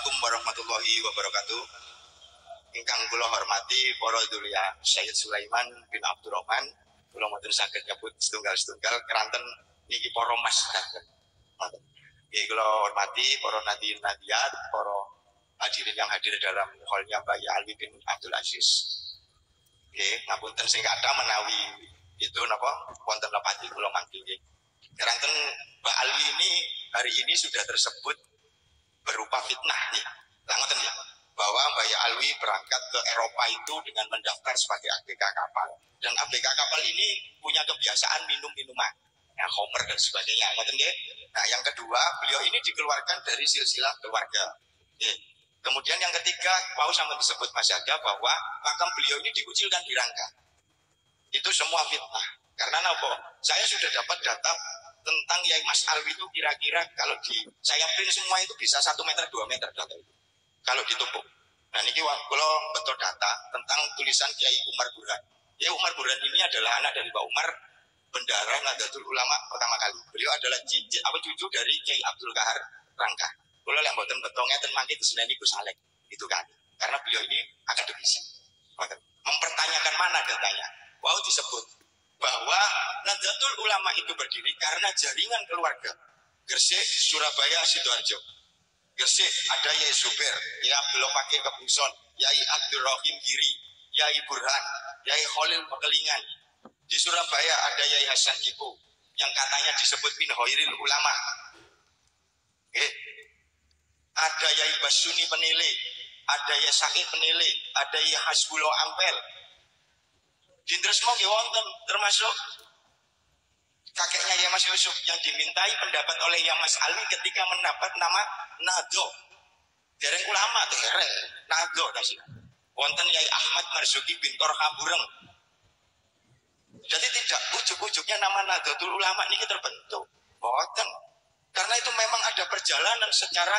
Assalamualaikum warahmatullahi wabarakatuh. Ingkang kula hormati para dulia Syed Sulaiman bin Abdurrahman, kula mboten saged nyebut setunggal-setunggal keranten niki para mas saged. Nggih kula hormati para nadiyin nadiyat, para hadirin yang hadir dalam hallnya Mbak Ali bin Abdul Aziz. Nggih, ngapunten sing kathah menawi itu napa wonten lepati kula mangke nggih. Keranten Mbak Ali ini hari ini sudah tersebut berupa fitnah nih. Ngoten ya, bahwa Mbak Alwi berangkat ke Eropa itu dengan mendaftar sebagai ABK kapal. Dan ABK kapal ini punya kebiasaan minum minuman, ya, homer dan sebagainya. Ngoten nggih. Nah, yang kedua, beliau ini dikeluarkan dari silsilah keluarga. Oke. Kemudian yang ketiga, mau sama disebut Mas Aga bahwa makam beliau ini dikucilkan di Rangka. Itu semua fitnah. Karena apa? Saya sudah dapat data tentang Yai Mas Alwi itu kira-kira kalau saya print semua itu bisa 1 meter 2 meter data itu kalau ditumpuk. Nah ini kalau betul data tentang tulisan Kiai Umar Burhan. Kiai Umar Burhan ini adalah anak dari Pak Umar, bendahara Nahdlatul Ulama pertama kali. Beliau adalah cucu dari Kiai Abdul Kahar Rangka. Kalau yang boten betongnya dan mangke kesenian Gus Saleh itu kan. Karena beliau ini akademisi. Mempertanyakan mana datanya. Wow disebut bahwa Nahdlatul Ulama itu berdiri karena jaringan keluarga. Gresik, Surabaya, Sidoarjo. Gresik ada Yai Zubair, Yai Abdullah Fakir Kebuson, Yai Abdul Rahim Giri, Yai Burhan, Yai Khalil Pekelingan. Di Surabaya ada Yai Hasan Kipo yang katanya disebut min Khairil Ulama. Ada Yai Basuni Penele, ada Yai Sa'id Penele, ada Yai Hasbullah Ampel. Dindresmo nggih wonten termasuk kakeknya Yai Mas Yusuf yang dimintai pendapat oleh Yai Mas Ali ketika mendapat nama Nado. Dereng ulama dereng Nado tasih. Wonten Yai Ahmad Marzuki bin Torha Bureng. Jadi tidak ujuk-ujuknya nama Nahdlatul Ulama ini terbentuk. Wonten. Karena itu memang ada perjalanan secara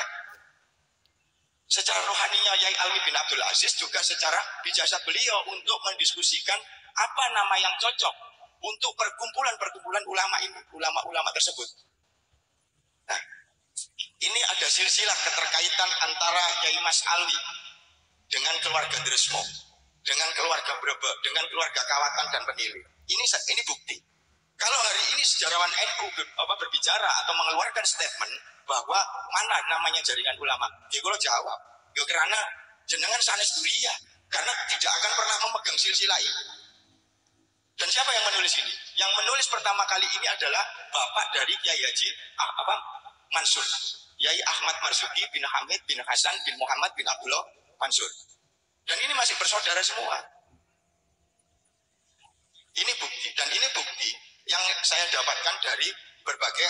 rohaninya Yai Alwi bin Abdul Aziz juga secara bijaksana beliau untuk mendiskusikan apa nama yang cocok untuk perkumpulan ulama ini, ulama-ulama tersebut. Nah, ini ada silsilah keterkaitan antara Yai Mas Alwi dengan keluarga Dresmo, dengan keluarga Brebek, dengan keluarga Kawatan dan Penili. Ini bukti. Kalau hari ini sejarawan NU berbicara atau mengeluarkan statement bahwa mana namanya jaringan ulama, ya kalau jawab, ya karena jenengan sanes duria, karena tidak akan pernah memegang silsilah ini. Dan siapa yang menulis ini? Yang menulis pertama kali ini adalah bapak dari Kiai Haji Mansur, Yai Ahmad Marzuki bin Hamid bin Hasan bin Muhammad bin Abdullah Mansur. Dan ini masih bersaudara semua. Ini bukti, dan ini bukti yang saya dapatkan dari berbagai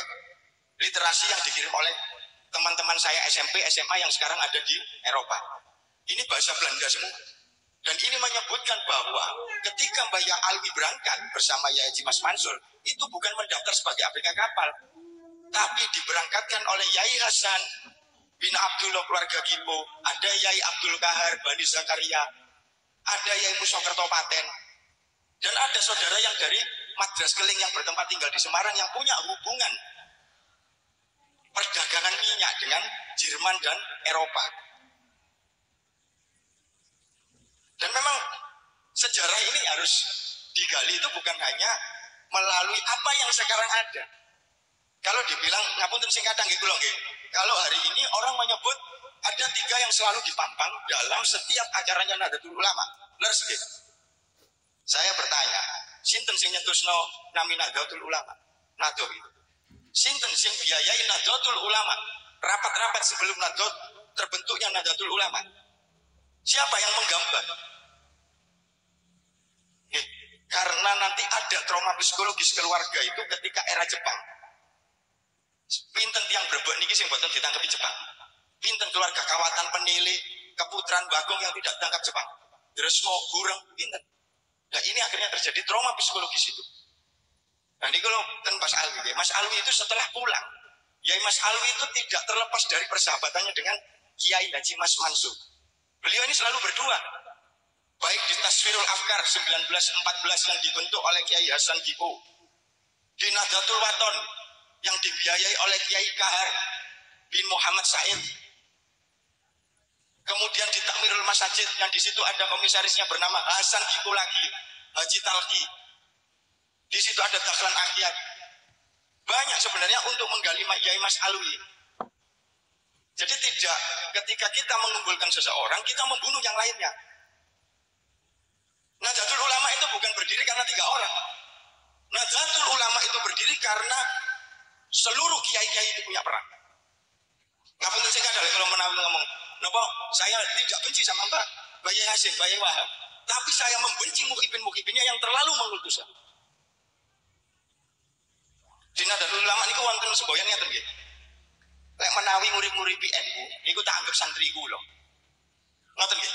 literasi yang dikirim oleh teman-teman saya SMP, SMA yang sekarang ada di Eropa. Ini bahasa Belanda semua. Dan ini menyebutkan bahwa ketika Mbak Alwi berangkat bersama Yai Haji Mas Mansur, itu bukan mendaftar sebagai ABK kapal, tapi diberangkatkan oleh Yai Hasan bin Abdullah keluarga Kipo, ada Yai Abdul Kahar Bani Zakaria, ada Yai Musa Kertopaten, dan ada saudara yang dari Madras Keling yang bertempat tinggal di Semarang yang punya hubungan perdagangan minyak dengan Jerman dan Eropa. Dan memang sejarah ini harus digali itu bukan hanya melalui apa yang sekarang ada. Kalau dibilang ngapunten sing kadang nggih kula nggih. Kalau hari ini orang menyebut ada 3 yang selalu dipampang dalam setiap acaranya Nahdlatul Ulama. Leres nggih. Saya bertanya, sinten sing nyentusno nami Nahdlatul Ulama? Nahdlatul itu. Sinten sing biayai Nahdlatul Ulama? Rapat-rapat sebelum Nahdlatul terbentuknya Nahdlatul Ulama. Siapa yang menggambar? Karena nanti ada trauma psikologis keluarga itu ketika era Jepang. Pinten tiang Brebek niki sing boten ditangkepi Jepang. Pinten keluarga Kawatan Penili, Keputran Bagong yang tidak ditangkap Jepang. Dresmo, Bureng, pinten. Nah ini akhirnya terjadi trauma psikologis itu. Nah ini kalau kan Mas Alwi, Mas Alwi itu setelah pulang, Yai Mas Alwi itu tidak terlepas dari persahabatannya dengan Kiai Haji Mas Mansur. Beliau ini selalu berdua. Baik di Taswirul Afkar 1914 yang dibentuk oleh Kiai Hasan Kipo, di Nahdlatul Wathon yang dibiayai oleh Kiai Kahar bin Muhammad Said, Kemudian di Takmirul Masajid yang di situ ada komisarisnya bernama Hasan Kiku lagi, Haji Talki. Di situ ada Dahlan Akyat. Banyak sebenarnya untuk menggali Yai Mas Alwi. Jadi tidak ketika kita mengumpulkan seseorang, kita membunuh yang lainnya. Nahdlatul Ulama itu bukan berdiri karena 3 orang. Nahdlatul Ulama itu berdiri karena seluruh kiai-kiai itu punya peran. Ngapunten sing kadang kalau menawi ngomong, "Napa saya tidak benci sama Mbak Yai Hasim, Mbak Yai Wahab, tapi saya membenci mukhibin-mukhibinnya yang terlalu mengultus." Di Nahdlatul Ulama niku wonten semboyan ngaten nggih. Lek menawi ngurip-nguripi NU niku tak anggap santri kula. Ngoten nggih.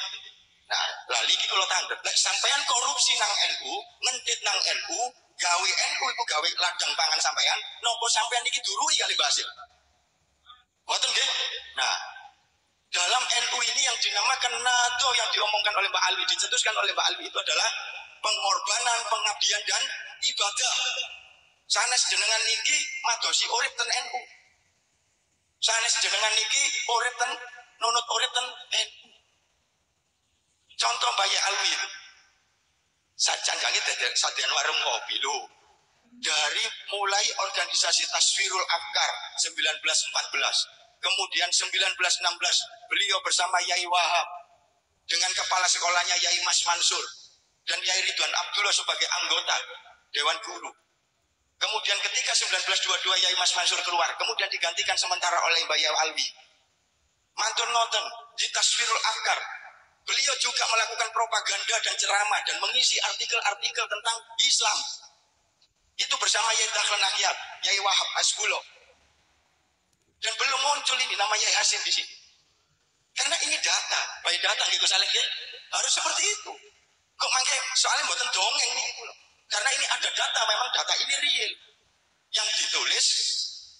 Nah, lali iki kula tanggep. Lek sampean korupsi nang NU, ngentit nang NU, gawe NU iku gawe ladang pangan sampean, nopo sampean iki durui kali Basil. Ngoten nggih. Nah, dalam NU ini yang dinamakan NATO yang diomongkan oleh Mbak Alwi, dicetuskan oleh Mbak Alwi itu adalah pengorbanan, pengabdian dan ibadah. Sanes jenengan niki madosi urip ten NU. Sanes jenengan niki urip ten nunut urip ten NU. Contoh Mbak Alwi itu. Sajan kaki sadean warung kopi lho. Dari mulai organisasi Taswirul Afkar 1914, kemudian 1916 beliau bersama Yai Wahab dengan kepala sekolahnya Yai Mas Mansur dan Yai Ridwan Abdullah sebagai anggota Dewan Guru. Kemudian ketika 1922 Yai Mas Mansur keluar, kemudian digantikan sementara oleh Mbak Yai Alwi. Mantun ngoten di Taswirul Afkar, beliau juga melakukan propaganda dan ceramah dan mengisi artikel-artikel tentang Islam. Itu bersama Yai Dahlan Akyat, Yai Wahab Asbulo. Dan belum muncul ini nama Yai Hasim di sini. Karena ini data, baik data gitu saling harus seperti itu. Kok mangke soalnya mboten dongeng niku lho. Karena ini ada data, memang data ini real. Yang ditulis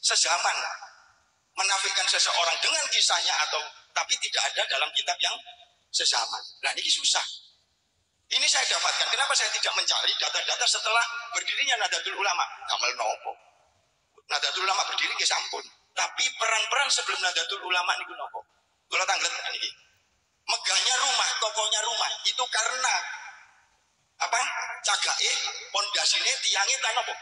sezaman. Menafikan seseorang dengan kisahnya atau tapi tidak ada dalam kitab yang sezaman. Nah, ini susah. Ini saya dapatkan. Kenapa saya tidak mencari data-data setelah berdirinya Nahdlatul Ulama? Kamal nopo. Nahdlatul Ulama berdiri nggih sampun. Tapi peran-peran sebelum Nahdlatul Ulama niku nopo? Kula tanglet niki. Megahnya rumah, kokohnya rumah itu karena apa? Cagake pondasine tiange ta nopo?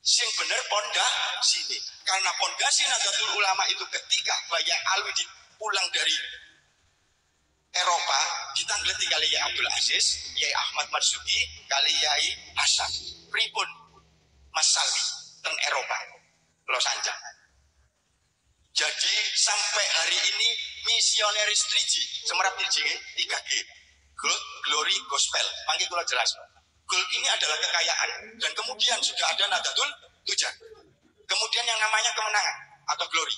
Sing bener pondasine. Karena pondasi Nahdlatul Ulama itu ketika Yai Alwi pulang dari Eropa ditanggleti kali Yai Abdul Aziz, Yai Ahmad Marzuki, kali Yai Hasan. Pripun Mas Salwi ten Eropa, Los Angeles. Jadi sampai hari ini misionaris 3G, semerap 3G, 3G, Gold, Glory, Gospel. Panggil kula jelas. Gold ini adalah kekayaan dan kemudian sudah ada Nahdlatul Tujan. Kemudian yang namanya kemenangan atau glory.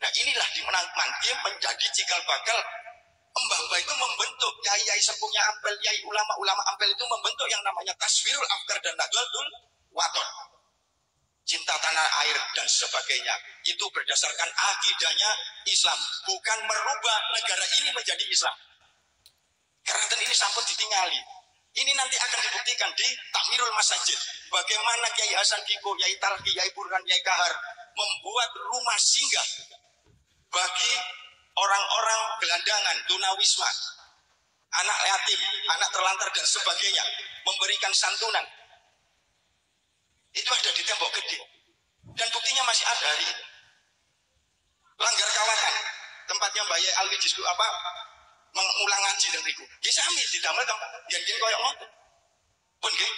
Nah inilah dimenangi menjadi cikal bakal. Mbah-mbah itu membentuk yai-yai sepuhnya Ampel, yai ulama-ulama Ampel itu membentuk yang namanya Taswirul Afkar dan Nahdlatul Wathon. Cinta tanah air dan sebagainya. Itu berdasarkan akidahnya Islam. Bukan merubah negara ini menjadi Islam. Keranten ini sampun ditingali. Ini nanti akan dibuktikan di Takmirul Masajid. Bagaimana Kiai Hasan Kiko, Yai Talki, Yai Burhan, Yai Kahar membuat rumah singgah bagi orang-orang gelandangan, tunawisma, anak yatim, anak terlantar dan sebagainya, memberikan santunan. Itu ada di tembok gede. Dan buktinya masih ada hari ini. Langgar Kawasan, tempatnya Mbak Yai Alwi Jisku apa? Mengulang ngaji dan riku. Ya sami di damel tempat yang koyok ngoten. Pun nggih.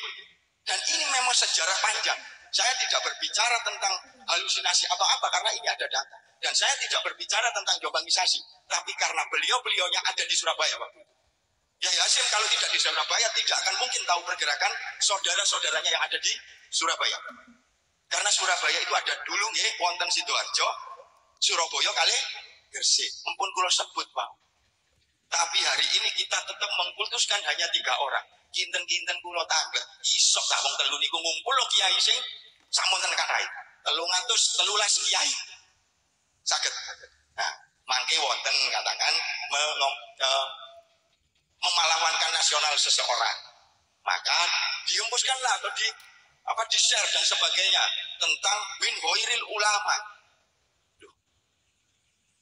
Dan ini memang sejarah panjang. Saya tidak berbicara tentang halusinasi atau apa karena ini ada data. Dan saya tidak berbicara tentang jombangisasi. Tapi karena beliau-beliaunya ada di Surabaya, Pak. Yai Hasim kalau tidak di Surabaya tidak akan mungkin tahu pergerakan saudara-saudaranya yang ada di Surabaya. Karena Surabaya itu ada dulu nggih wonten Sidoarjo, Surabaya kali Gresik. Mumpun kula sebut, Pak. Tapi hari ini kita tetap mengkultuskan hanya 3 orang. Kinten-kinten kula tanglet. Isok tak wong telu niku ngumpul lo kiai sing sampun tekan rai. 313 kiai. Saged. Nah, mangke wonten katakan memalawankan nasional seseorang. Maka dihempuskanlah atau di share dan sebagainya tentang min ghairil ulama.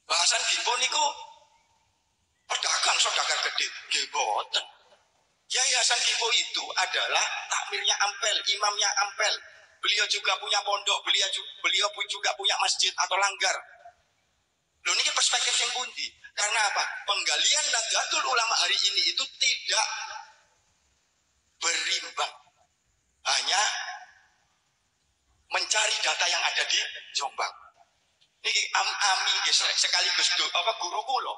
Bahasan Gipo niku saudagar gede. Nggih boten. Kyai Hasan Dipo itu adalah takmirnya Ampel, imamnya Ampel. Beliau juga punya pondok, beliau juga punya masjid atau langgar. Loh ini perspektif yang pundi. Karena apa? Penggalian Nahdlatul Ulama hari ini itu tidak berimbang. Hanya mencari data yang ada di Jombang. Ini ami sekaligus guru kula.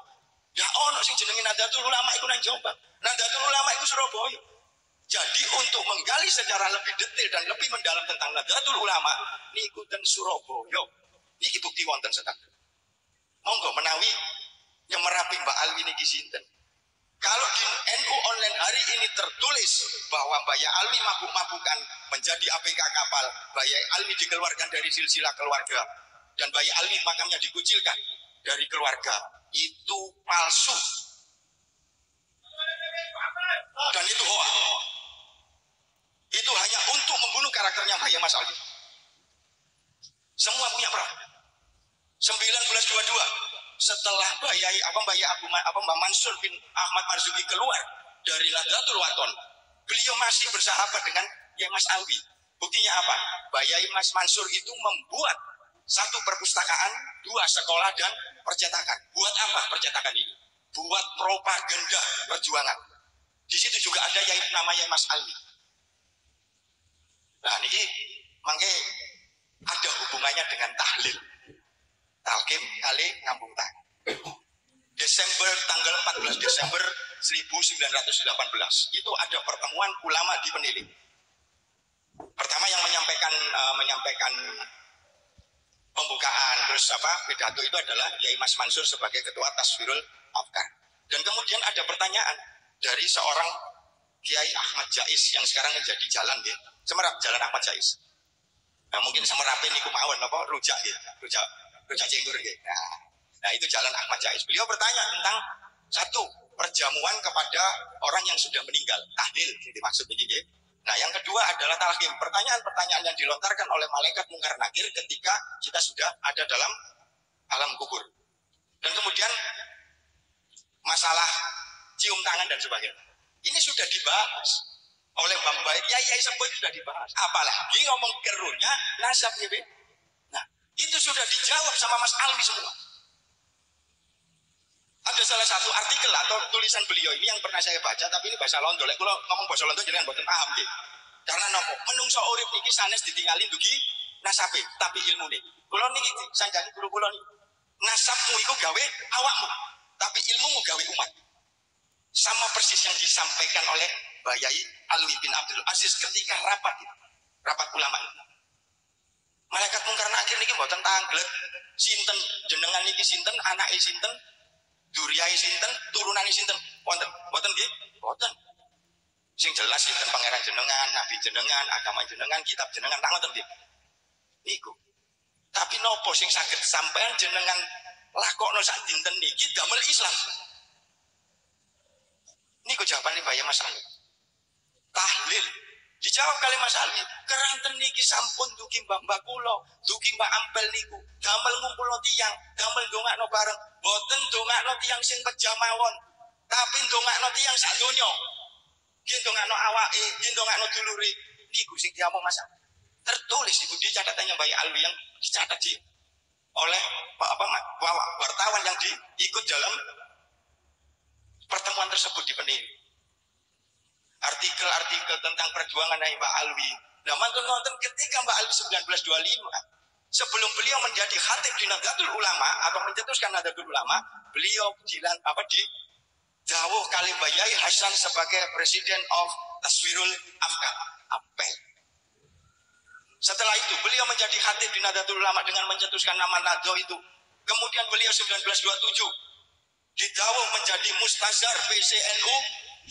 Ya ono sing jenenge Nahdlatul Ulama iku nang Jombang. Nahdlatul Ulama iku Surabaya. Jadi untuk menggali secara lebih detail dan lebih mendalam tentang Nahdlatul Ulama niku ten Surabaya. Niki bukti wonten sedaya. Monggo menawi nyemerapi Mbak Alwi niki sinten. Kalau di NU online hari ini tertulis bahwa Mbak Alwi mabuk-mabukan menjadi ABK kapal, Mbak Alwi dikeluarkan dari silsilah keluarga, dan Mbak Alwi makamnya dikucilkan dari keluarga, itu palsu. Dan itu hoax. Itu hanya untuk membunuh karakternya Mbak Mas Alwi. Semua punya peran. 1922 setelah Mbak Mansur bin Ahmad Marzuki keluar dari Nahdlatul Wathon, beliau masih bersahabat dengan Yai Mas Alwi. Buktinya apa? Mbak Yai Mas Mansur itu membuat satu perpustakaan, 2 sekolah dan percetakan. Buat apa percetakan ini? Buat propaganda perjuangan. Di situ juga ada nama Yai Mas Alwi. Nah ini mangke ada hubungannya dengan tahlil. Talqin kali ngambung tang. Tanggal 14 Desember 1918 itu ada pertemuan ulama di Penilik. Pertama yang menyampaikan pembukaan terus pidato itu adalah Yai Mas Mansur sebagai ketua Tasfirul Afkar. Dan kemudian ada pertanyaan dari seorang Kiai Ahmad Jais yang sekarang menjadi jalan ya, Semerap, Jalan Ahmad Jais. Nah mungkin Semerapin niku mawon apa rujak ya, rujak jenggur ya. Nah itu Jalan Ahmad Jais. Beliau bertanya tentang satu perjamuan kepada orang yang sudah meninggal, tahlil dimaksud ini ya. Nah yang kedua adalah talqin, pertanyaan-pertanyaan yang dilontarkan oleh malaikat mungkar nakir ketika kita sudah ada dalam alam kubur. Dan kemudian masalah cium tangan dan sebagainya. Ini sudah dibahas oleh Mbak Baik, Yai Sepuh itu sudah dibahas. Apalagi ngomong kerunya nasab ya. Nah itu sudah dijawab sama Mas Alwi semua. Ada salah satu artikel atau tulisan beliau ini yang pernah saya baca, tapi ini bahasa Londo. Lek kula ngomong bahasa Londo jenengan mboten paham nggih. Karena nopo? Menungso urip niki sanes ditinggalin dugi nasabe, tapi ilmune. Kula niki sanjane guru kula niki. Nasabmu iku gawe awakmu, tapi ilmumu gawe umat. Sama persis yang disampaikan oleh Mbak Yai Alwi bin Abdul Aziz ketika rapat ulama. Malaikat mungkar nakir niki mboten tanglet sinten jenengan niki sinten, anake sinten, duriyae sinten, turunane sinten. Wonten nggih? Mboten. Sing jelas sinten pangeran jenengan, nabi jenengan, agama jenengan, kitab jenengan, tak ngoten nggih. Niku. Tapi nopo sing saged sampean jenengan lakokno sak dinten niki damel Islam. Niku jawabane Mbak Mas Alwi. Tahlil. Dijawab kali Mas Alwi, keranten niki sampun dugi mbak kula, dugi Mbak Ampel niku, damel ngumpulno tiyang, damel ndongakno bareng, boten ndongakno tiyang sing pejam mawon, tapi ndongakno tiyang sak donya. Nggih ndongakno awake, nggih ndongakno dulure. Niku sing diamong Mas Alwi. Tertulis iku di catatannya Mbak Alwi yang dicatat oleh wartawan yang diikut dalam pertemuan tersebut di Penilik. Artikel-artikel tentang perjuangan Mbak Alwi. Nah, nonton ketika Mbak Alwi 1925, sebelum beliau menjadi khatib di Nahdlatul Ulama atau mencetuskan Nahdlatul Ulama, beliau dawuh kali Mbak Yai Hasan sebagai Presiden of Tasfirul Afkar, Apel. Setelah itu beliau menjadi khatib di Nahdlatul Ulama dengan mencetuskan nama Nahdlatul itu. Kemudian beliau 1927 didawuh menjadi Mustazhar PCNU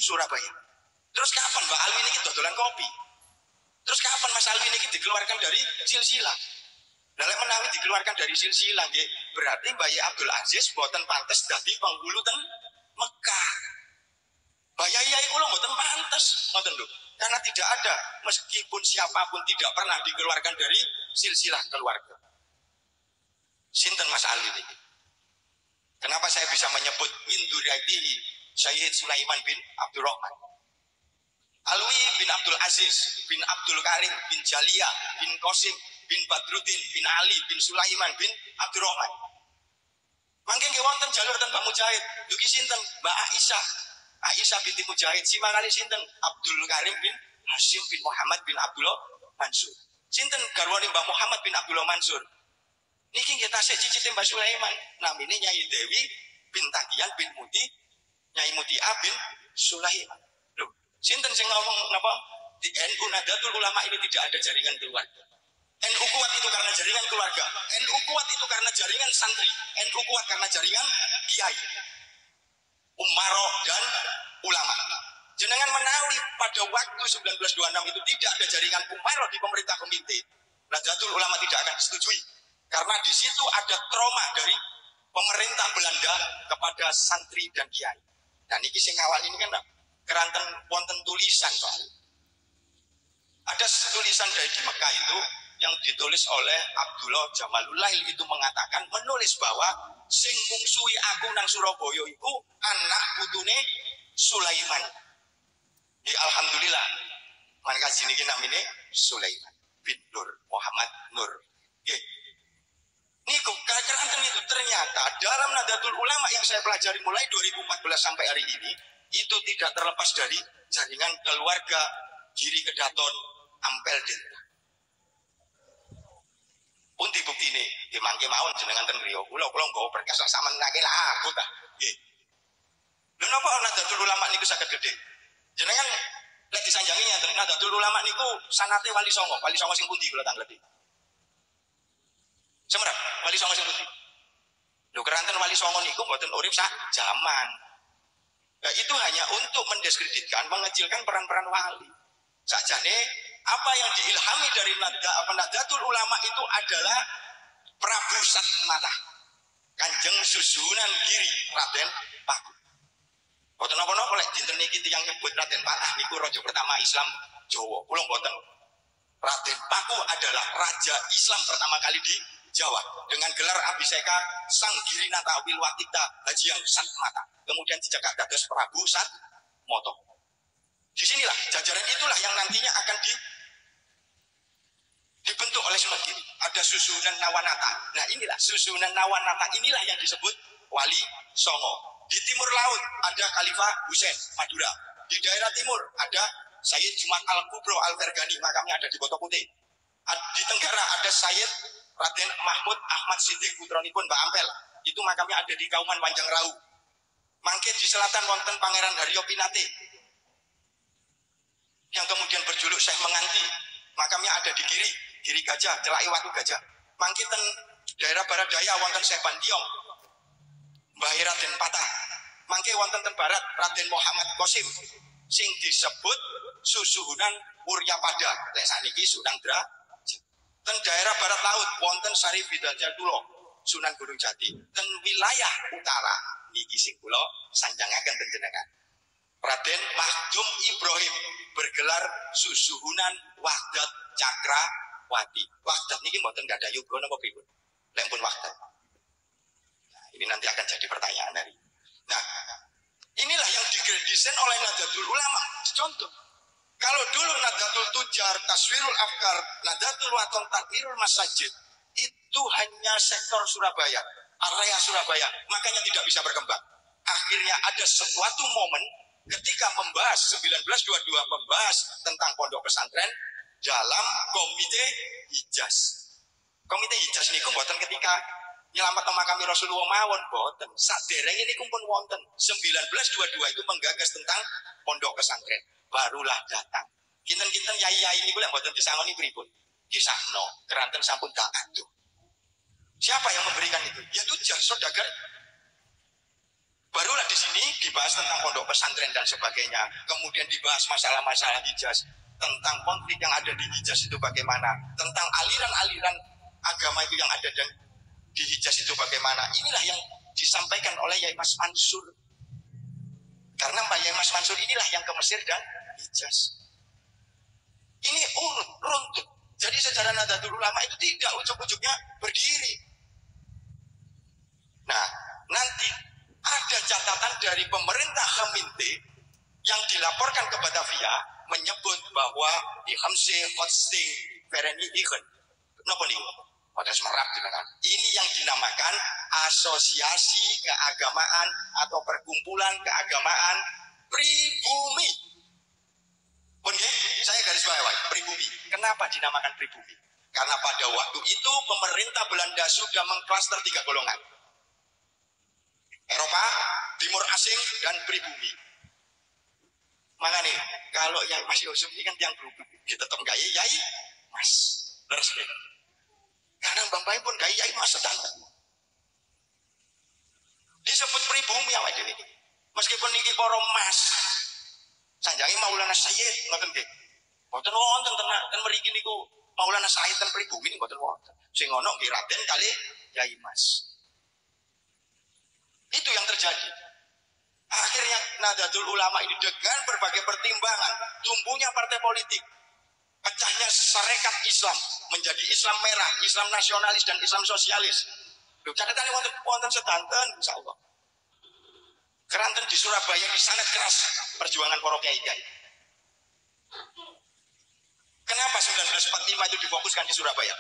Surabaya. Terus kapan Mbak Alwi ini dodolan kopi? Terus kapan Mas Alwi ini dikeluarkan dari silsilah? Lalu menawi dikeluarkan dari silsilah, berarti Mbak Yai Abdul Aziz boten pantes dadi penghulu ten Mekah. Mbak Yai kula boten pantes, ngoten lho. Karena tidak ada, meskipun siapapun tidak pernah dikeluarkan dari silsilah keluarga. Sinten Mas Alwi ini? Kenapa saya bisa menyebut min dzurriyyatihi Sayyid Sulaiman bin Abdurrahman. Alwi bin Abdul Aziz bin Abdul Karim bin Jalia bin Qasim bin Badruddin bin Ali bin Sulaiman bin Abdurrahman. Mangke nggih wonten jalur ten Mbak Mujahid. Dugi sinten? Mbak Aisyah. Aisyah binti Mujahid. Simangali sinten? Abdul Karim bin Hasyim bin Muhammad bin Abdullah Mansur. Sinten garwane Mbah Muhammad bin Abdullah Mansur. Niki nggih tasih cicit Mbah Sulaiman. Namine Nyai Dewi bin Tagian bin Muti, Nyai Mutia bin Sulaiman. Loh, sinten sing ngomong napa? Di NU Nahdlatul Ulama ini tidak ada jaringan keluarga. NU kuat itu karena jaringan keluarga. NU kuat itu karena jaringan santri. NU kuat karena jaringan kiai, umaro dan ulama. Jenengan menawi pada waktu 1926 itu tidak ada jaringan umaro di pemerintah komite. Nahdlatul Ulama tidak akan disetujui. Karena di situ ada trauma dari pemerintah Belanda kepada santri dan kiai. Dan ini sing awal ini kan keranten wonten tulisan soal. Ada tulisan dari di Mekah itu yang ditulis oleh Abdullah Jamalulail itu mengatakan menulis bahwa sing mungsuhi aku nang Surabaya iku anak putune Sulaiman. Ya alhamdulillah. Mangka jenenge namine Sulaiman bin Nur Muhammad Nur. Nggih. Niku keranten itu ternyata dalam Nahdlatul Ulama yang saya pelajari mulai 2014 sampai hari ini itu tidak terlepas dari jaringan keluarga Giri Kedaton Ampel Denta. Pun dibukti ini, di mangke mawon jenengan ten griya kula nggawa berkas sak sampeyan lah aku ta. Nggih. Lha napa Nahdlatul Ulama niku saged gedhe? Jenengan lek disanjangi ngeten Nahdlatul Ulama niku sanate Wali Songo sing pundi kula tangleti. Semerap, Wali Songo sing pundi? Lho keranten Wali Songo niku mboten urip sak jaman. Nah, itu hanya untuk mendiskreditkan, mengecilkan peran-peran wali. Sakjane apa yang diilhami dari Nahdlatul Ulama itu adalah Prabu Satmata, Kanjeng Susunan Giri Raden Paku. Boten napa-napa lek dinten niki tiyang nyebut Raden Patah niku raja pertama Islam Jawa. Kula mboten. Raden Paku adalah raja Islam pertama kali di Jawa dengan gelar Abhiseka Sang Girinata Wilwatita Hajiang Satmata. Kemudian dijaga dados Prabu Satmoto. Disinilah jajaran itulah yang nantinya akan dibentuk oleh Sunan Giri. Ada Susunan Nawanata. Nah inilah Susunan Nawanata inilah yang disebut Wali Songo. Di timur laut ada Khalifah Husain Madura. Di daerah timur ada Sayyid Jumat Al-Kubro Al-Fergani, makamnya ada di Boto Putih. Di Tenggara ada Sayyid Raden Mahmud Ahmad Siddiq putranipun Mbak Ampel. Itu makamnya ada di Kauman Wanjangrahu. Mangke di selatan wonten Pangeran Haryo Pinate yang kemudian berjuluk Syekh Menganti. Makamnya ada di Giri Gajah, Celai Watu Gajah. Mangke ten daerah barat daya wonten Syekh Bantiong, Mbah Raden Patah. Mangke wonten ten barat Raden Muhammad Qasim sing disebut Susuhunan Puryapada. Lek sakniki Sunan Draja. Ten daerah barat laut wonten Sarif Hidayat Tulo, Sunan Gunung Jati. Ten wilayah utara niki sing kula sanjangaken panjenengan. Raden Mahdum Ibrahim bergelar Susuhunan Wahdat Cakrawati. Wahdat niki mboten enggak ada yoga napa pripun? Lek pun wahdat. Nah, ini nanti akan jadi pertanyaan dari. Nah, inilah yang didesain oleh Nahdlatul Ulama. Contoh, kalau dulu Nahdlatul Tujar, Taswirul Afkar, Nahdlatul Wathon, Tadmirul Masajid itu hanya sektor Surabaya, area Surabaya, makanya tidak bisa berkembang. Akhirnya ada suatu momen ketika membahas 1922 membahas tentang pondok pesantren dalam komite Hijaz. Komite Hijaz niku mboten ketika nyelamat makami Rasulullah mawon mboten. Saderenge niku pun wonten 1922 itu menggagas tentang pondok pesantren. Barulah datang. Kinten-kinten yai-yai niku lek mboten disangoni pripun? Disahno, keranten sampun tak aduh. Siapa yang memberikan itu? Ya Tujar saudagar. Barulah di sini dibahas tentang pondok pesantren dan sebagainya. Kemudian dibahas masalah-masalah Hijaz, tentang konflik yang ada di Hijaz itu bagaimana, tentang aliran-aliran agama itu yang ada dan di Hijaz itu bagaimana. Inilah yang disampaikan oleh Yai Mas Mansur. Karena Yai Mas Mansur inilah yang ke Mesir dan Hijaz. Ini urut, runtut. Jadi sejarah Nahdlatul Ulama itu tidak ujuk-ujuknya berdiri. Nah, nanti ada catatan dari pemerintah yang dilaporkan ke Batavia menyebut bahwa di Hamse Hosting Vereni Iken nopo nih pada Semarang kan. Ini yang dinamakan asosiasi keagamaan atau perkumpulan keagamaan pribumi. Oke, saya garis bawahi pribumi. Kenapa dinamakan pribumi? Karena pada waktu itu pemerintah Belanda sudah mengklaster 3 golongan. Eropa, Timur Asing, dan pribumi. Makanya kalau yang Mas Yusuf ini kan yang pribumi, kita tetap gaya yai Mas. Terus karena Bang pun gaya yai Mas sedang. Disebut pribumi awak dhewe. Meskipun niki para Mas sanjangi Maulana Sayyid ngoten nggih. Mboten wonten ten mriki niku Maulana Sayyid ten pribumi niku mboten wonten. Sing ono nggih Raden kali Yai Mas. Itu yang terjadi. Akhirnya Nahdlatul Ulama ini dengan berbagai pertimbangan, tumbuhnya partai politik, pecahnya Sarekat Islam menjadi Islam merah, Islam nasionalis dan Islam sosialis. Lho catatannya wonten sedanten insyaallah. Keranten di Surabaya ini sangat keras perjuangan para kiai-kiai. Kenapa 1945 itu difokuskan di Surabaya?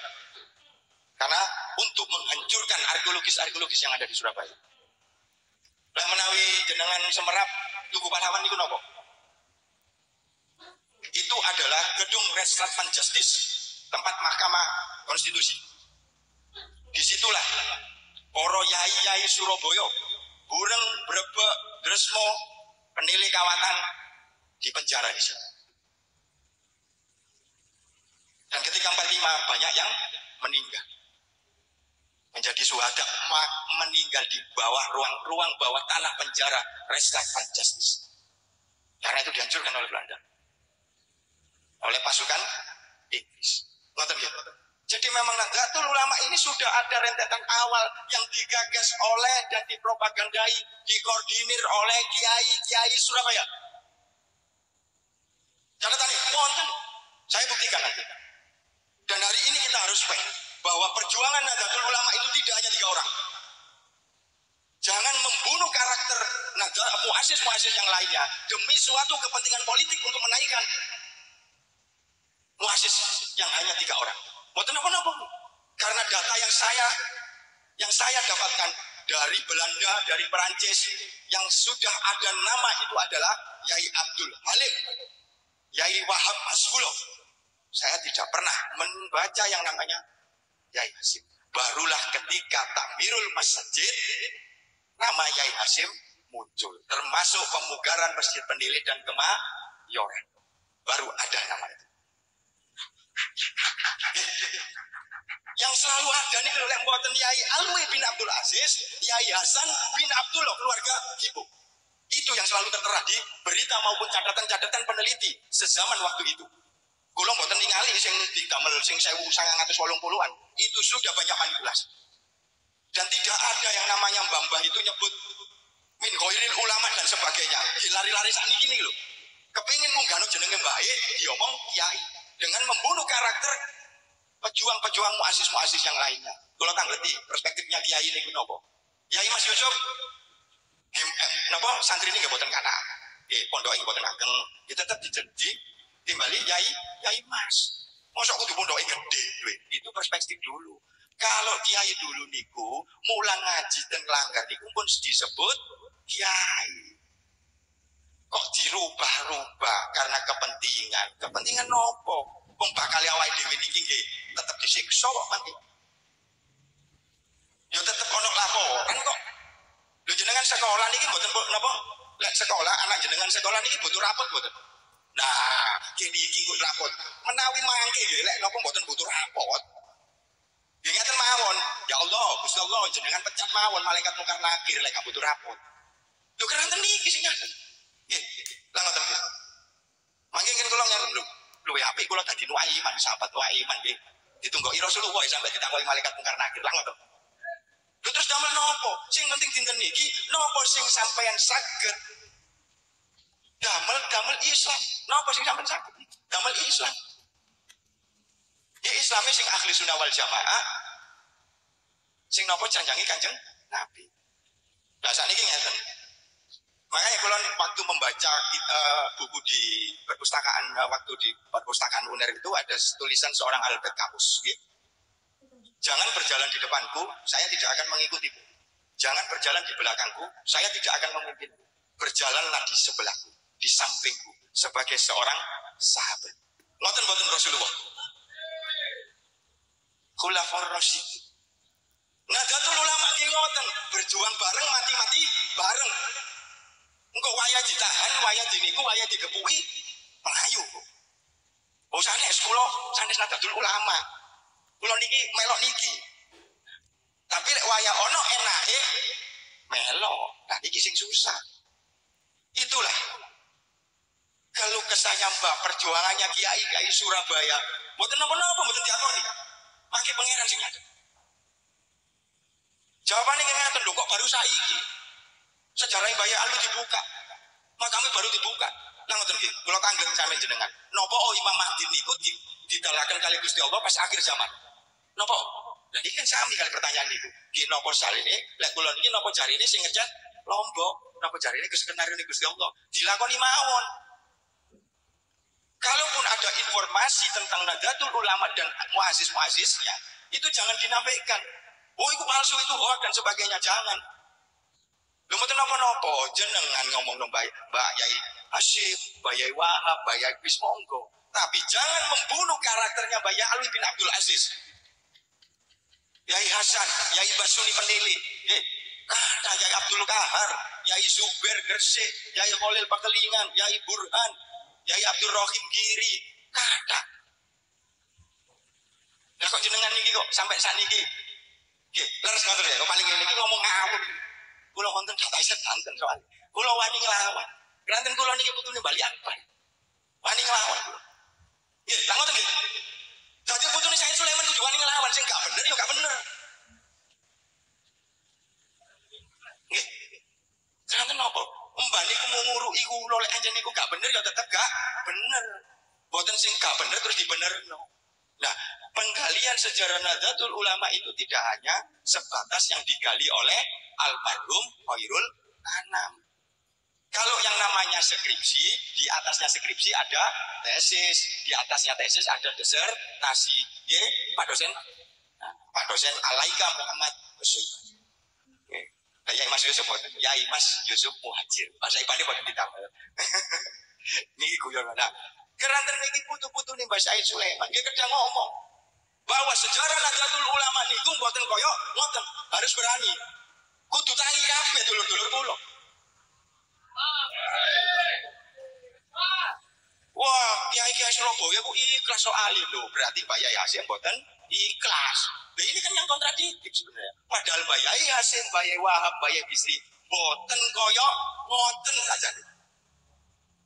Karena untuk menghancurkan arkeologis yang ada di Surabaya. Lah menawi jenengan Semerap Tugu Pahlawan niku napa? Itu adalah gedung Restoratif Justice, tempat Mahkamah Konstitusi. Disitulah para yai-yai Surabaya, Bureng, Brebek, Dresmo, Penili Kawatan di penjara di sana. Dan ketika 45 banyak yang meninggal. Menjadi syuhada, meninggal di bawah ruang bawah tanah penjara Restoratif Justice. Karena itu dihancurkan oleh Belanda. Oleh pasukan Inggris. Ngoten nggih. Jadi memang Nahdlatul Ulama ini sudah ada rentetan awal yang digagas oleh dan dipropagandai, dikoordinir oleh kiai-kiai Surabaya. Catatan ini, wonten. Saya buktikan nanti. Dan hari ini kita harus fair bahwa perjuangan Nahdlatul Ulama itu tidak hanya 3 orang. Jangan membunuh karakter muassis-muassis yang lainnya demi suatu kepentingan politik untuk menaikkan muassis yang hanya 3 orang. Mboten napa-napa. Karena data yang saya dapatkan dari Belanda, dari Perancis yang sudah ada nama itu adalah Yai Abdul Halim, Yai Wahab Hasbullah. Saya tidak pernah membaca yang namanya Yai Hasim. Barulah ketika Takmirul Masjid nama Yai Hasim muncul, termasuk pemugaran Masjid Penili dan Kemayoran. Baru ada nama itu. Yang selalu ada nih kalau mboten Yai Alwi bin Abdul Aziz, Yai Hasan bin Abdullah keluarga ibu. Itu yang selalu tertera di berita maupun catatan-catatan peneliti sezaman waktu itu. Kula mboten ningali sing didamel sing 1980-an. Itu sudah banyak manipulasi. Dan tidak ada yang namanya mbah-mbah itu nyebut min ghairil ulama dan sebagainya. Lari-lari sak niki lho. Kepingin munggahno jenenge mbahe diomong kiai dengan membunuh karakter pejuang-pejuang muassis-muassis yang lainnya. Kula tangleti perspektifnya kiai niku napa? Yai Mas Yusuf napa santri ini nggih boten kathah. Nggih pondoke boten ageng. Kita tetap dijanji timbali Yai Mas. Mosok kudu pondoke gede lho. Itu perspektif dulu. Kalau kiai dulu niku mulang ngaji dan langgar niku pun disebut kiai. Kok dirubah-rubah karena kepentingan? Kepentingan nopo? Wong bakal awake dhewe niki nggih tetep disiksa kok mati. Ya tetep ono laporan kok. Lho jenengan sekolah niki mboten napa? Lek sekolah anak jenengan sekolah niki butuh rapot mboten? Nah, kene iki kok rapot. Menawi mangke nggih lek napa mboten butuh rapot. Nggih ngaten mawon. Ya Allah, Gusti Allah jenengan pecat mawon malaikat mungkar nakir lek gak butuh rapot. Lho keranten niki sing ngaten. Nggih, lha ngoten nggih. Mangke kan kula ngaten lho. Luwe apik kula dadi nuaiman, sahabat nuaiman nggih. Ditunggoki Rasulullah sampai ditakoki malaikat mungkar nakir. Lah ngoten. Lho terus damel nopo? Sing penting dinten niki nopo sing sampeyan saged damel Islam. Nopo sing sampeyan saged? Damel Islam. Ya Islami sing ahli sunnah wal jamaah. Sing nopo janjangi Kanjeng Nabi. Lah sakniki ngeten. Makanya kalau waktu membaca buku di perpustakaan, waktu di perpustakaan UNER itu ada tulisan seorang Albert Camus. Gitu. Jangan berjalan di depanku, saya tidak akan mengikutimu. Jangan berjalan di belakangku, saya tidak akan memimpin. Berjalanlah di sebelahku, di sampingku, sebagai seorang sahabat. Ngoten boten Rasulullah. Khulafaur Rasyidin. Nahdlatul Ulama ki ngoten, berjuang bareng, mati-mati bareng. Engko waya ditahan, waya diniku, waya digepui, melayu. Oh sanes kula, sanes Nahdlatul Ulama. Kula niki melok niki. Tapi lek waya ono enake melok. Nah iki sing susah. Itulah kalau kesanya Mbak perjuangannya kiai Surabaya. Mboten napa-napa, mboten diakoni. Mangke pangeran sing ngaten. Jawabannya ngaten lho kok baru saiki. Sejarah Mbaya Alu dibuka. Makame baru dibuka. Lah ngoten nggih, kula kanggeng sampeyan jenengan. Napa Imam Mahdi niku didalaken kali Gusti Allah pas akhir zaman? Napa? Lah iki kan sami kali pertanyaan niku. Ki napa jarine? Lek kula niki napa jarine sing ngecat Lombok? Napa jarine keskenario Gusti Allah? Dilakoni mawon. Kalaupun ada informasi tentang Nahdlatul Ulama dan muazzis-muazzisnya, itu jangan dinafikan. Oh, itu palsu, itu hoax dan sebagainya, jangan. Lu mboten napa-napa, jenengan ngomong Mbak Yai Hasyim, Mbak Yai Wahab, Mbak Yai Bismonggo. Tapi jangan membunuh karakternya Mbak Yai Alwi bin Abdul Aziz. Yai Hasan, Yai Basuni Penili, kata Yai Abdul Kahar, Yai Zubair Gresik, Yai Khalil Pakelingan, Yai Burhan, Yai Abdul Rahim Giri, kata. Lah kok jenengan niki kok sampai saat niki? Nggih, leres ngoten ya, kok paling niki ngomong ngawur. Kula wonten kata sedanten soal. Kula wani nglawan. Granten kula niki putune Bali Akbar. Wani nglawan kula. Nggih, lah ngoten nggih. Dadi putune Said Sulaiman kudu wani nglawan sing gak bener ya gak bener. Nggih. Granten napa? Mbah niku nguruki kula lek anjen niku gak bener ya tetep gak bener. Boten sing gak bener terus dibenerno. Nah, penggalian sejarah Nahdlatul Ulama itu tidak hanya sebatas yang digali oleh almarhum Khairul Anam. Kalau yang namanya skripsi, di atasnya skripsi ada tesis, di atasnya tesis ada disertasi. Ya, Pak dosen. Nah, Pak dosen Alaika Muhammad Yusuf. Yai Mas Yusuf, Yai Mas Yusuf Muhajir. Bahasa Ibani pada ditambah. Niki guyon. Nah, keranten niki putu-putu nih Mbak Said Sulaiman. Dia kadang ngomong bahwa sejarah Nahdlatul Ulama niku mboten koyo ngoten, harus berani. Kudu tangi kabeh dulur-dulur kula. Wah, kiai-kiai Surabaya ku ikhlas soal itu. Berarti Pak Yai Hasyim mboten ikhlas. Nah, ini kan yang kontradiktif sebenarnya. Padahal Pak Yai Hasyim, Pak Yai Wahab, Pak Yai Bisri mboten koyo ngoten saja.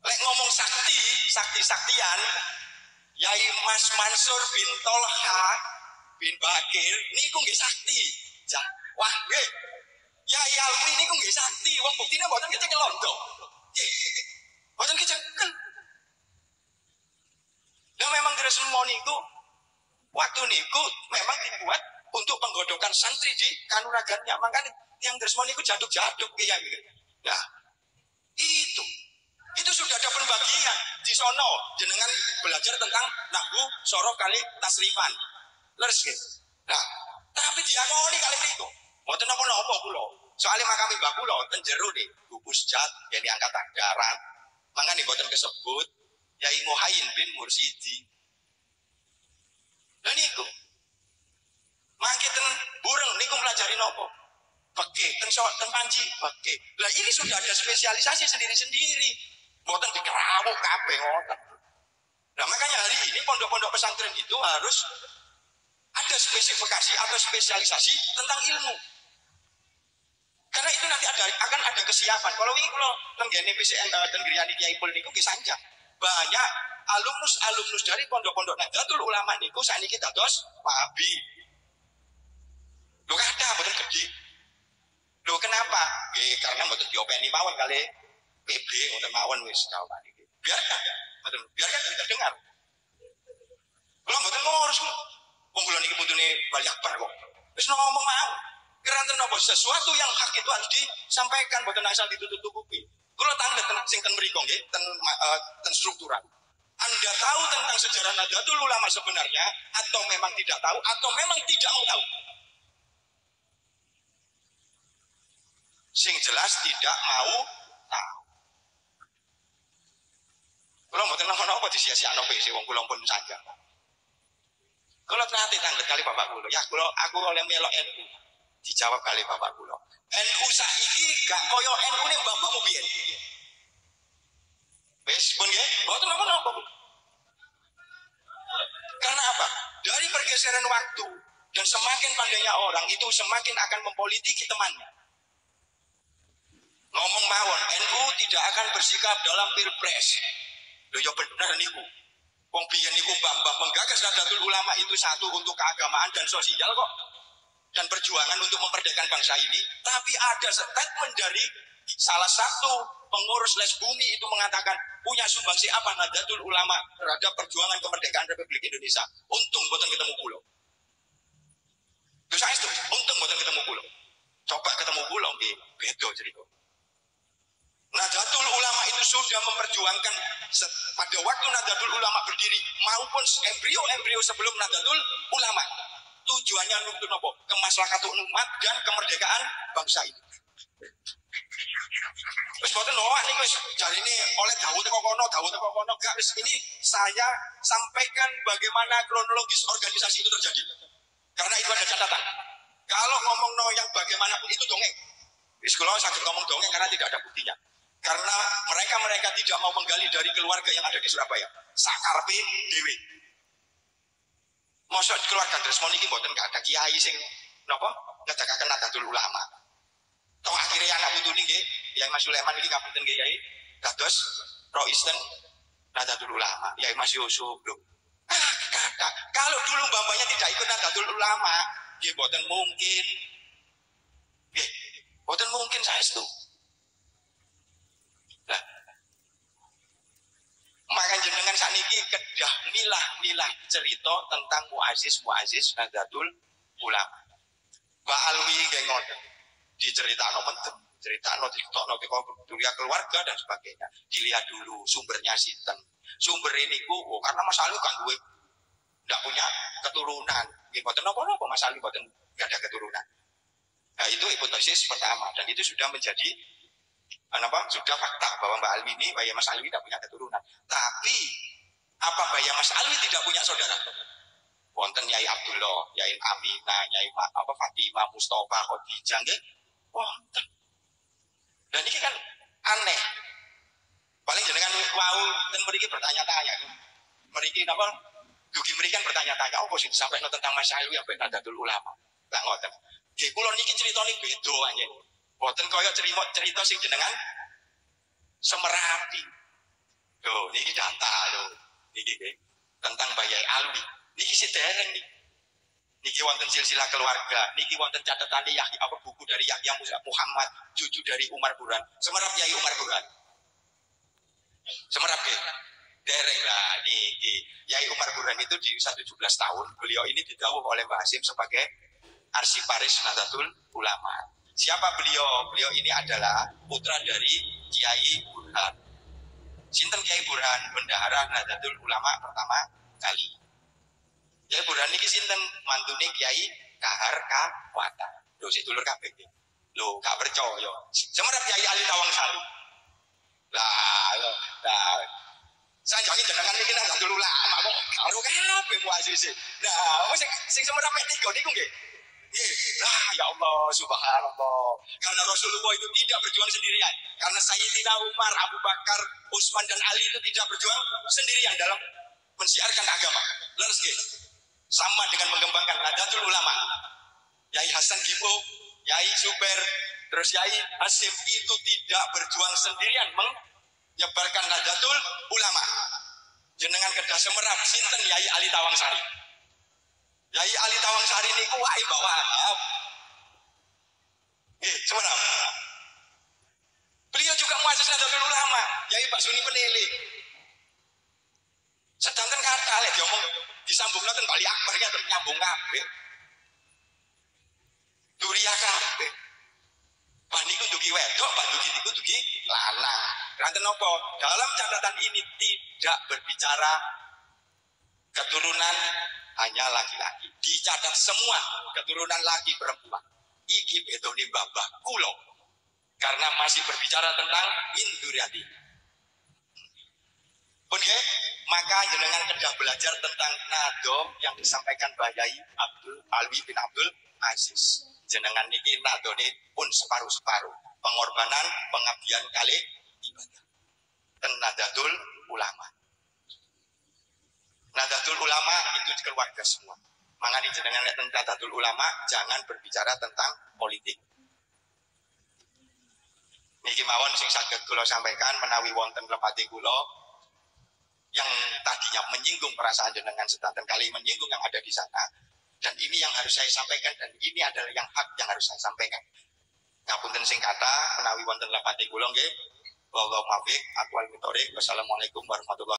Lek ngomong sakti-saktian, Yai Mas Mansur bin Tolha bin Bakir niku nggih sakti. Wah, nggih. Yai Alwi niku nggih sakti. Wong buktine mboten kecekel londo. Nggih. Mboten kecekel. Lah memang Gresmo niku waktu niku memang dibuat untuk penggodokan santri di kanuragannya. Makanya yang Gresmo niku jaduk-jaduk kiai. Nah, itu sudah ada pembagian di sono jenengan belajar tentang nahwu sorof kali tasrifan leres gitu. Nah tapi diakoni kali itu mboten napa-napa kula soalnya makami mbah kula ten jero nih buku sejat yang angkatan darat mangane mboten kesebut Yai Muhayyin bin Mursidi lha niku mangke ten bureng niku pelajari napa Beke, ten panci, beke. Lah ini sudah ada spesialisasi sendiri-sendiri. Mboten dikerawuk kabeh ngoten. Nah, makanya hari ini pondok-pondok pesantren itu harus ada spesifikasi atau spesialisasi tentang ilmu. Karena itu nanti akan ada kesiapan. Kalau ini kalau tenggene PCN dan Griyani Kiai Pul niku nggih sanjang. Banyak alumnus dari pondok-pondok Nahdlatul Ulama niku sakniki dados wahabi. Lho kada mboten gede. Loh kenapa? Karena mboten diopeni mawon kali PB ngoten mawon wis jawaban iki. Biarkan kita dengar. Kalau mboten ngurus wong kula niki putune Bali Akbar kok. Wis ngomong mawon. Keranten napa sesuatu yang hak itu harus disampaikan mboten asal ditutup-tutupi. Kalau tanda sing ten mriko nggih, ten struktural. Anda tahu tentang sejarah Nahdlatul Ulama sebenarnya, atau memang tidak tahu, atau memang tidak mau tahu? Sing jelas tidak mau tahu. Kalau mau tenang apa disia-siakno PC wong kula pun saja. Kalau nanti tanglet kali bapak kula, ya kula aku oleh melok NU. Dijawab kali bapak kula. NU saiki gak koyo NU ne mbah-mbahmu biyen. Wis pun nggih, mboten napa-napa. Karena apa? Dari pergeseran waktu dan semakin pandainya orang itu semakin akan mempolitiki temannya. Ngomong mawon, NU tidak akan bersikap dalam pilpres. Loh ya bener niku. Wong biyen niku mbah-mbah menggagas Nahdlatul Ulama itu satu untuk keagamaan dan sosial kok. Dan perjuangan untuk memerdekakan bangsa ini. Tapi ada statement dari salah satu pengurus les bumi itu mengatakan punya sumbangsi apa Nahdlatul Ulama terhadap perjuangan kemerdekaan Republik Indonesia. Untung boten ketemu kula. Terus saya itu, untung boten ketemu kula. Coba ketemu kula nggih, beda cerita. Nahdlatul Ulama itu sudah memperjuangkan pada waktu Nahdlatul Ulama berdiri maupun embrio-embrio sebelum Nahdlatul Ulama. Tujuannya untuk apa? Kemaslahatan umat dan kemerdekaan bangsa ini. Wis boten nolak niku wis jarine oleh dawuh teko kono gak wis ini saya sampaikan bagaimana kronologis organisasi itu terjadi. Karena itu ada catatan. Kalau ngomong yang bagaimanapun itu dongeng. Wis kula saged ngomong dongeng karena tidak ada buktinya. Karena mereka tidak mau menggali dari keluarga yang ada di Surabaya. Sakarpe dewe. Mosok keluarga Tresmo niki mboten gak ada kiai sing napa ngedekaken Nahdlatul Ulama. Toh akhirnya anak putu niki Yai Mas Sulaiman niki ngapunten nggih Yai dados Roisten Nahdlatul Ulama. Yai Mas Yusuf lho. Kalau dulu bapaknya tidak ikut Nahdlatul Ulama, nggih mboten mungkin. Nggih, mboten mungkin saestu. Maka jenengan saniki kedah milah cerita tentang muazzis Nahdlatul Ulama. Mbak Alwi nggih ngoten. Diceritakno menten, critakno ditokno dunia keluarga dan sebagainya. Dilihat dulu sumbernya sinten. Sumber ini karena Mas Alwi kan duwe ndak punya keturunan. Nggih mboten napa-napa Mas Alwi mboten enggak ada keturunan. Nah, itu hipotesis pertama dan itu sudah menjadi sudah fakta bahwa Mbak Alwi ini, Mbak Mas Alwi tidak punya keturunan. Tapi apa Mbak Mas Alwi tidak punya saudara? Wonten Yai Abdullah, Yai Aminah, Yai Fatimah, Mustafa, Khadijah, nggih. Wonten. Dan ini kan aneh. Paling jenengan wau ten mriki bertanya-tanya. Mriki napa? Dugi mriki kan bertanya-tanya, apa sih disampaikan tentang Mas Alwi ambek Nahdlatul Ulama? Lah ngoten. Nggih kula niki critane beda anjen. Boten kaya cerita sing jenengan semerapi. Loh, niki data lho. Niki tentang Bayai Alwi. Niki sedereng niki. Niki wonten silsilah keluarga, niki wonten catatan Yahya buku dari Yahya Muhammad, cucu dari Umar Burhan. Semerap Yai Umar Burhan. Semerap nggih. Dereng lah niki. Yai Umar Burhan itu di usia 17 tahun. Beliau ini didhawuh oleh Mbah Hasim sebagai arsiparis Nahdlatul Ulama. Siapa beliau? Beliau ini adalah putra dari Kiai Burhan. Sinten Kiai Burhan, bendahara Nahdlatul Ulama pertama kali. Kiai Burhan niki sinten mantune Kiai Kahar Kawata. Lho sik dulur kabeh iki. Lho gak percaya. Semerap Kiai Ali Tawangsari. Lah. Sanjane jenengan niki Nahdlatul Ulama kok karo kabeh muazzis. Lah sing semerap mek tiga niku nggih. Lah ya Allah subhanallah. Karena Rasulullah itu tidak berjuang sendirian. Karena Sayyidina Umar, Abu Bakar, Utsman dan Ali itu tidak berjuang sendirian dalam mensiarkan agama. Leres nggih. Sama dengan mengembangkan Nahdlatul Ulama. Yai Hasan Gipo, Yai Suber, terus Yai Hasim itu tidak berjuang sendirian menyebarkan Nahdlatul Ulama. Jenengan kedah semerap sinten Yai Ali Tawangsari. Yai Ali Tawangsari niku wae bawa. Sebenarnya. Beliau juga muassis Nahdlatul Ulama, Yai Pak Suni Penele. Sedangkan kata lek diomong disambungna ten Bali Akbar ya nyambung kabeh. Duriya kabeh. Wah niku dugi wedok, dugi niku dugi lanang. Keranten apa? Dalam catatan ini tidak berbicara keturunan hanya laki-laki. Dicatat semua keturunan laki perempuan. Iki bedone babah kulo. Karena masih berbicara tentang induriati. Oke, maka jenengan kedah belajar tentang nado yang disampaikan Mbah Yai Abdul Alwi bin Abdul Aziz. Jenengan niki nadone pun separuh-separuh. Pengorbanan, pengabdian kali ibadah. Dan Nadatul Ulama. Nadatul Ulama itu keluarga semua. Mangani jenengan lihat tentang Nadatul Ulama, jangan berbicara tentang politik. Niki mawon sing saged kula sampaikan menawi wonten lepati kula yang tadinya menyinggung perasaan jenengan sedanten kali menyinggung yang ada di sana, dan ini yang harus saya sampaikan, dan ini adalah yang hak yang harus saya sampaikan. Ngapunten sing kata menawi wonten lepati kula nggih. Wallahu muwaffiq, aqwal mithoriq. Wassalamualaikum warahmatullahi wabarakatuh.